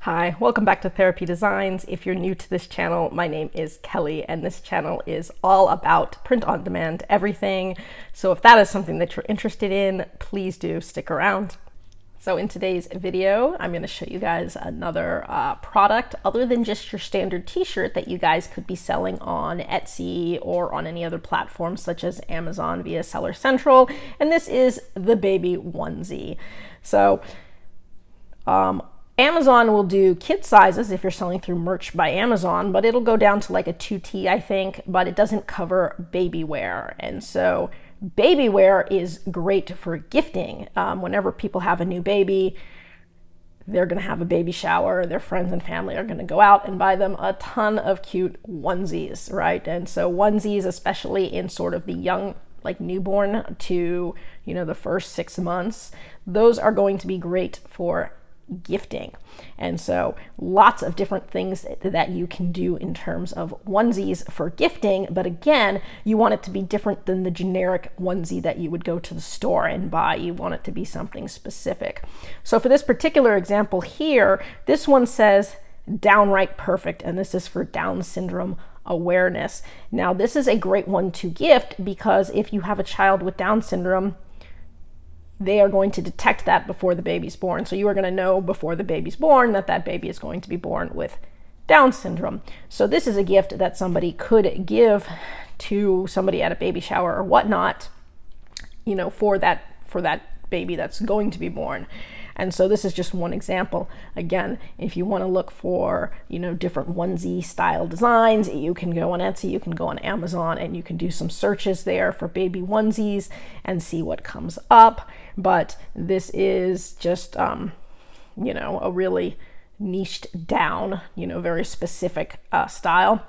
Hi, welcome back to Therapy Designs. If you're new to this channel, my name is Kelly, and this channel is all about print-on-demand everything. So if that is something that you're interested in, please do stick around. So in today's video, I'm going to show you guys another product other than just your standard t-shirt that you guys could be selling on Etsy or on any other platform such as Amazon via Seller Central. And this is the baby onesie. So Amazon will do kid sizes if you're selling through Merch by Amazon, but it'll go down to like a 2T, I think, but it doesn't cover baby wear. And so baby wear is great for gifting. Whenever people have a new baby, they're going to have a baby shower. Their friends and family are going to go out and buy them a ton of cute onesies, right? And so onesies, especially in sort of the young, like newborn to, the first 6 months, those are going to be great for gifting. And so lots of different things that you can do in terms of onesies for gifting, but again, you want it to be different than the generic onesie that you would go to the store and buy. You want it to be something specific. So for this particular example here, this one says downright perfect, and this is for Down syndrome awareness. Now this is a great one to gift because if you have a child with Down syndrome, they are going to detect that before the baby's born. So you are going to know before the baby's born that that baby is going to be born with Down syndrome. So this is a gift that somebody could give to somebody at a baby shower or whatnot, for that baby that's going to be born. And so this is just one example. Again, if you want to look for, different onesie style designs, you can go on Etsy, you can go on Amazon, and you can do some searches there for baby onesies and see what comes up. But this is just, a really niched down, very specific style.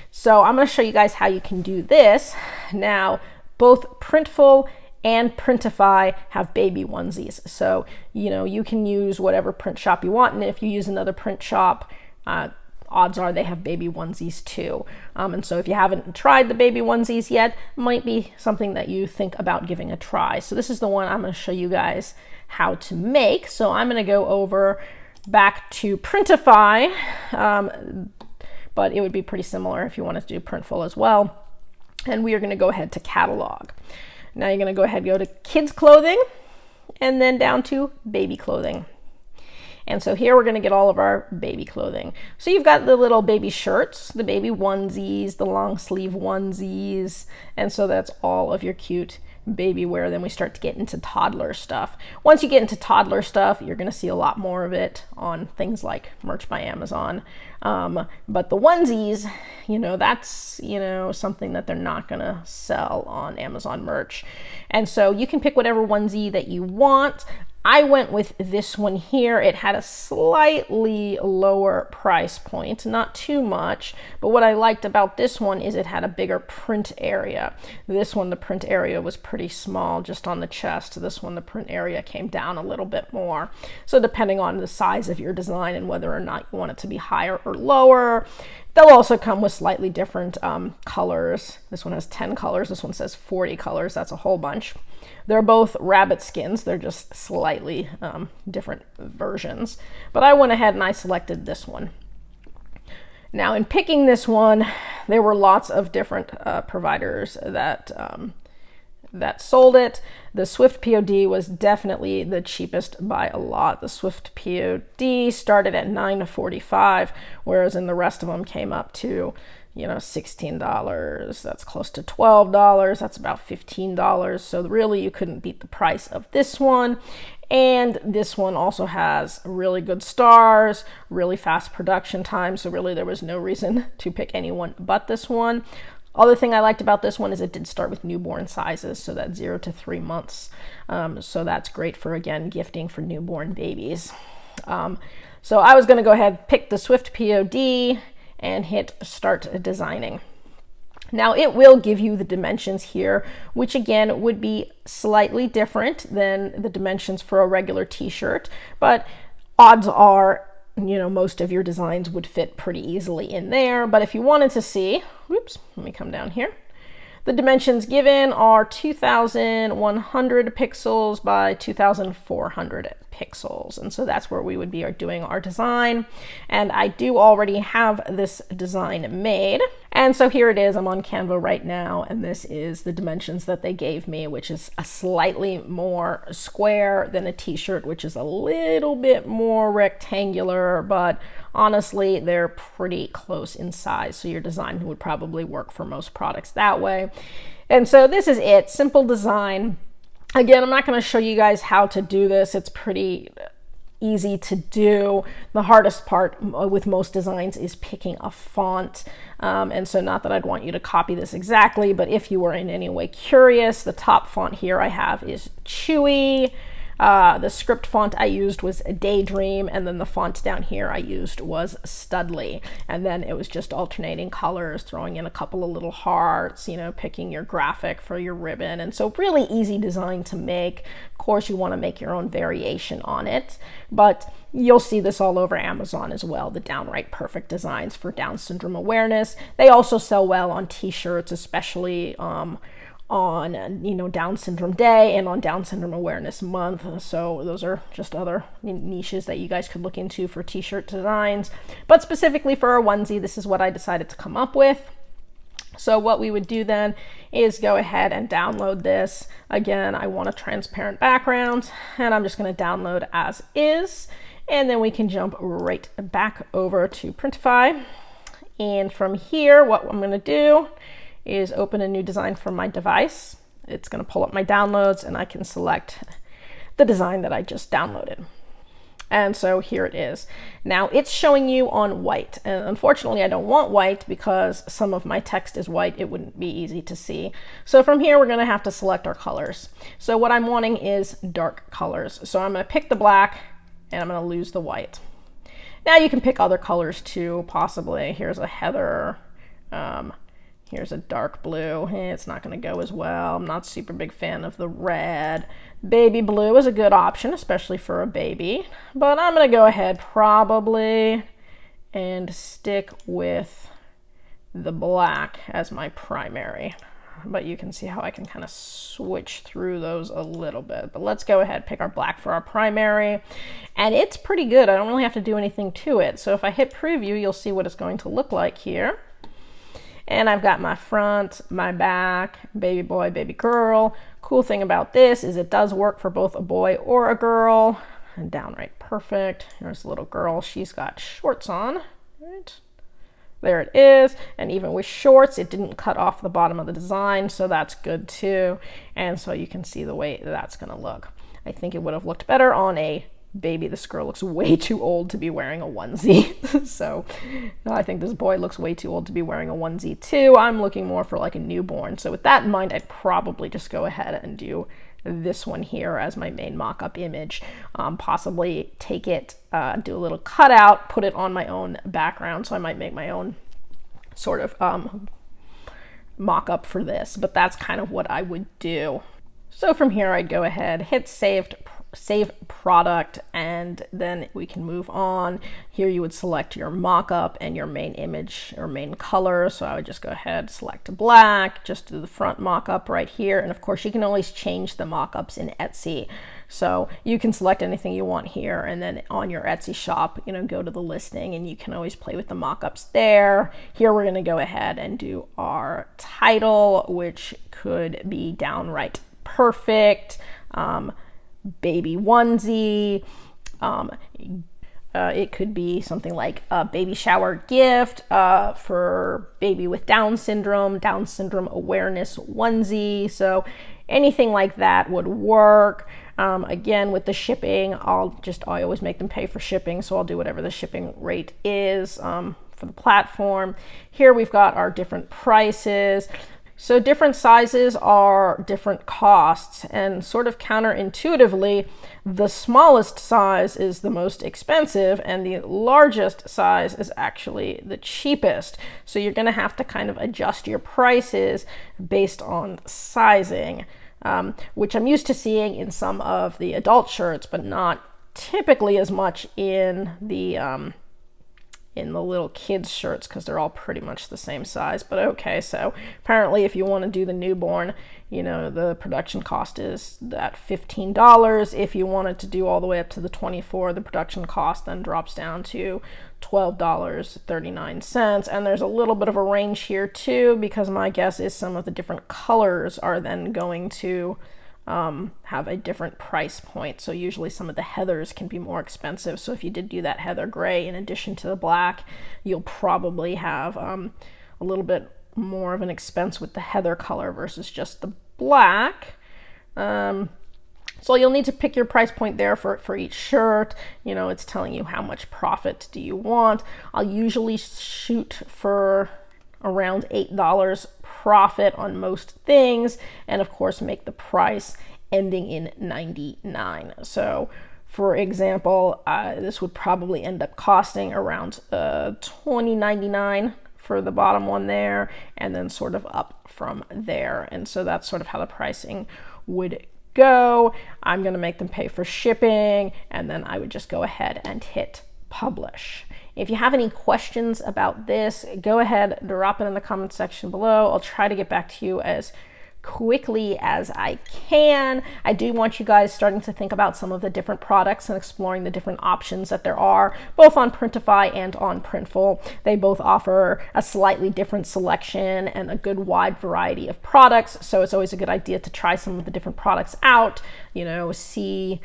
So I'm going to show you guys how you can do this. Now, both Printful and Printify have baby onesies. So, you can use whatever print shop you want. And if you use another print shop, odds are they have baby onesies too. And so if you haven't tried the baby onesies yet, it might be something that you think about giving a try. So this is the one I'm going to show you guys how to make. So I'm going to go over back to Printify, but it would be pretty similar if you wanted to do Printful as well. And we are going to go ahead to catalog. Now you're going to go ahead and go to kids clothing and then down to baby clothing. And so here we're going to get all of our baby clothing. So you've got the little baby shirts, the baby onesies, the long sleeve onesies. And so that's all of your cute baby wear. Then we start to get into toddler stuff. Once you get into toddler stuff, you're going to see a lot more of it on things like Merch by Amazon. But the onesies, that's, something that they're not going to sell on Amazon Merch. And so you can pick whatever onesie that you want. I went with this one here. It had a slightly lower price point, not too much, but what I liked about this one is it had a bigger print area. This one, the print area was pretty small, just on the chest. This one, the print area came down a little bit more. So depending on the size of your design and whether or not you want it to be higher or lower, they'll also come with slightly different colors. This one has 10 colors. This one says 40 colors. That's a whole bunch. They're both rabbit skins. They're just slightly different versions. But I went ahead and I selected this one. Now in picking this one, there were lots of different providers that sold it. The Swift POD was definitely the cheapest by a lot. The Swift POD started at $9.45, whereas in the rest of them came up to, $16. That's close to $12. That's about $15. So really you couldn't beat the price of this one. And this one also has really good stars, really fast production time. So really there was no reason to pick anyone but this one. Other thing I liked about this one is it did start with newborn sizes, so that's 0 to 3 months. So that's great for, again, gifting for newborn babies. So I was going to go ahead, pick the Swift POD, and hit Start Designing. Now it will give you the dimensions here, which again would be slightly different than the dimensions for a regular t-shirt, but odds are most of your designs would fit pretty easily in there. But if you wanted to see, let me come down here. The dimensions given are 2,100 pixels by 2,400 pixels. And so that's where we would be doing our design. And I do already have this design made. And so here it is. I'm on Canva right now, and this is the dimensions that they gave me, which is a slightly more square than a t-shirt, which is a little bit more rectangular, but honestly, they're pretty close in size. So your design would probably work for most products that way. And so this is it, simple design. Again, I'm not going to show you guys how to do this. It's pretty easy to do. The hardest part with most designs is picking a font. And so not that I'd want you to copy this exactly, but if you were in any way curious, the top font here I have is Chewy. The script font I used was Daydream, and then the font down here I used was Studley. And then it was just alternating colors, throwing in a couple of little hearts, you know, picking your graphic for your ribbon. And so really easy design to make. Of course, you want to make your own variation on it, but you'll see this all over Amazon as well, the downright perfect designs for Down syndrome awareness. They also sell well on t-shirts, especially on Down Syndrome Day and on Down Syndrome Awareness Month. So those are just other niches that you guys could look into for t-shirt designs. But specifically for a onesie, this is what I decided to come up with. So what we would do then is go ahead and download this. Again, I want a transparent background, and I'm just going to download as is. And then we can jump right back over to Printify. And from here, what I'm going to do is open a new design from my device. It's going to pull up my downloads, and I can select the design that I just downloaded. And so here it is. Now it's showing you on white, and unfortunately I don't want white because some of my text is white. It wouldn't be easy to see. So from here we're going to have to select our colors. So what I'm wanting is dark colors. So I'm going to pick the black, and I'm going to lose the white. Now you can pick other colors too, possibly. Here's a heather. Here's a dark blue. It's not going to go as well. I'm not super big fan of the red. Baby blue is a good option, especially for a baby. But I'm going to go ahead probably and stick with the black as my primary. But you can see how I can kind of switch through those a little bit. But let's go ahead, pick our black for our primary. And it's pretty good. I don't really have to do anything to it. So if I hit preview, you'll see what it's going to look like here. And I've got my front, my back, baby boy, baby girl. Cool thing about this is it does work for both a boy or a girl. And downright perfect. Here's a little girl. She's got shorts on. Right. There it is. And even with shorts, it didn't cut off the bottom of the design, so that's good too. And so you can see the way that's going to look. I think it would have looked better on a baby. This girl looks way too old to be wearing a onesie. So I think this boy looks way too old to be wearing a onesie too. I'm looking more for like a newborn. So with that in mind, I'd probably just go ahead and do this one here as my main mock-up image. Possibly take it, do a little cutout, put it on my own background. So I might make my own sort of mock-up for this, but that's kind of what I would do. So from here, I'd go ahead, hit save product, and then we can move on. Here you would select your mock-up and your main image or main color. So I would just go ahead, select black, just do the front mock-up right here. And of course you can always change the mock-ups in Etsy. So you can select anything you want here, and then on your Etsy shop, go to the listing and you can always play with the mock-ups there. Here we're going to go ahead and do our title, which could be downright perfect. Baby onesie. It could be something like a baby shower gift for baby with Down syndrome awareness onesie. So anything like that would work. Again, with the shipping, I always make them pay for shipping, so I'll do whatever the shipping rate is for the platform. Here we've got our different prices. So different sizes are different costs, and sort of counterintuitively, the smallest size is the most expensive and the largest size is actually the cheapest. So you're going to have to kind of adjust your prices based on sizing, which I'm used to seeing in some of the adult shirts, but not typically as much in the in the little kids shirts because they're all pretty much the same size. But okay, so apparently if you want to do the newborn, you know, the production cost is at $15. If you wanted to do all the way up to the 24, the production cost then drops down to $12.39. And there's a little bit of a range here too, because my guess is some of the different colors are then going to have a different price point. So usually some of the heathers can be more expensive. So if you did do that heather gray in addition to the black, you'll probably have a little bit more of an expense with the heather color versus just the black. So you'll need to pick your price point there for each shirt. You know, it's telling you how much profit do you want. I'll usually shoot for around $8 profit on most things, and of course make the price ending in 99. So for example, this would probably end up costing around $20.99 for the bottom one there, and then sort of up from there. And so that's sort of how the pricing would go. I'm going to make them pay for shipping, and then I would just go ahead and hit publish. If you have any questions about this, go ahead, drop it in the comment section below. I'll try to get back to you as quickly as I can. I do want you guys starting to think about some of the different products and exploring the different options that there are, both on Printify and on Printful. They both offer a slightly different selection and a good wide variety of products, so it's always a good idea to try some of the different products out, you know, see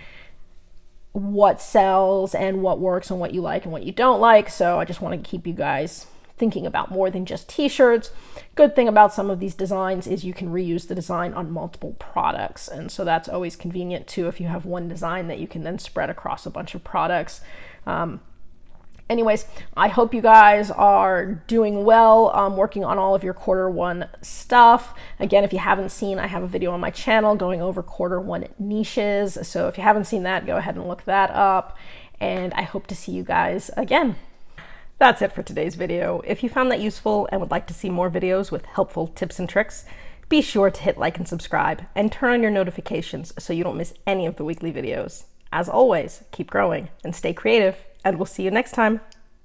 what sells and what works and what you like and what you don't like. So I just want to keep you guys thinking about more than just t-shirts. Good thing about some of these designs is you can reuse the design on multiple products, and so that's always convenient too if you have one design that you can then spread across a bunch of products. Anyways, I hope you guys are doing well working on all of your Q1 stuff. Again, if you haven't seen, I have a video on my channel going over Q1 niches. So if you haven't seen that, go ahead and look that up. And I hope to see you guys again. That's it for today's video. If you found that useful and would like to see more videos with helpful tips and tricks, be sure to hit like and subscribe and turn on your notifications so you don't miss any of the weekly videos. As always, keep growing and stay creative, and we'll see you next time.